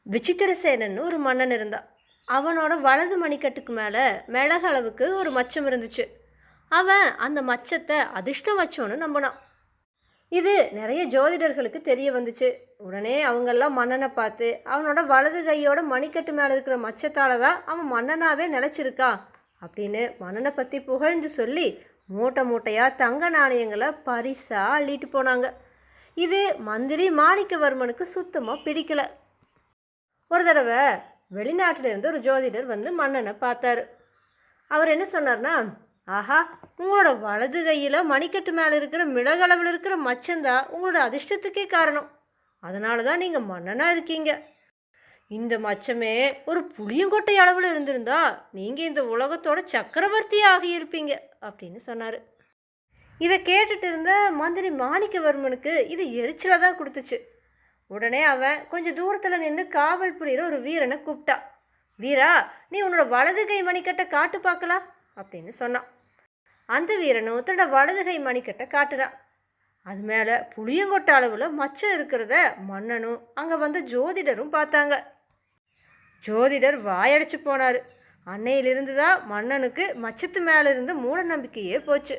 விசித்திரசேனன்னு ஒரு மன்னன் இருந்தான். அவனோட வலது மணிக்கட்டுக்கு மேலே மிளகு அளவுக்கு ஒரு மச்சம் இருந்துச்சு. அவன் அந்த மச்சத்தை அதிர்ஷ்டம் வச்சோன்னு நம்பினான். இது நிறைய ஜோதிடர்களுக்கு தெரிய வந்துச்சு. உடனே அவங்கெல்லாம் மன்னனை பார்த்து, அவனோட வலது கையோட மணிக்கட்டு மேலே இருக்கிற மச்சத்தால் தான் அவன் மன்னனாகவே நிலச்சிருக்கா அப்படின்னு மன்னனை பற்றி புகழ்ந்து சொல்லி மூட்டை மூட்டையாக தங்க நாணயங்களை பரிசாக அள்ளிட்டு போனாங்க. இது மந்திரி மாணிக்கவர்மனுக்கு சுத்தமாக பிடிக்கலை. ஒரு தடவை வெளிநாட்டிலிருந்து ஒரு ஜோதிடர் வந்து மன்னனை பார்த்தாரு. அவர் என்ன சொன்னார்னா, ஆஹா, உங்களோட வலது கையில் மணிக்கட்டு மேலே இருக்கிற மிளகளவில் இருக்கிற மச்சந்தான் உங்களோட அதிர்ஷ்டத்துக்கே காரணம். அதனால தான் நீங்கள் மன்னனாக இருக்கீங்க. இந்த மச்சமே ஒரு புளியங்கொட்டை அளவில் இருந்திருந்தா நீங்கள் இந்த உலகத்தோட சக்கரவர்த்தி ஆகியிருப்பீங்க அப்படின்னு சொன்னார். இதை கேட்டுட்டு இருந்த மந்திரி மாணிக்கவர்மனுக்கு இது எரிச்சலாக தான் கொடுத்துச்சு. உடனே அவன் கொஞ்சம் தூரத்தில் நின்று காவல் புரிகிற ஒரு வீரனை கூப்பிட்டான். வீரா, நீ உன்னோட வலது கை மணிக்கட்டை காட்டு பார்க்கலாம் அப்படின்னு சொன்னான். அந்த வீரனும் தன்னோட வலது கை மணிக்கட்டை காட்டுறான். அது மேலே புளியங்கொட்ட அளவில் மச்சம் இருக்கிறத மன்னனும் அங்கே வந்த ஜோதிடரும் பார்த்தாங்க. ஜோதிடர் வாயடைச்சு போனார். அன்னையிலிருந்து தான் மன்னனுக்கு மச்சத்து மேலே இருந்த மூட நம்பிக்கையே போச்சு.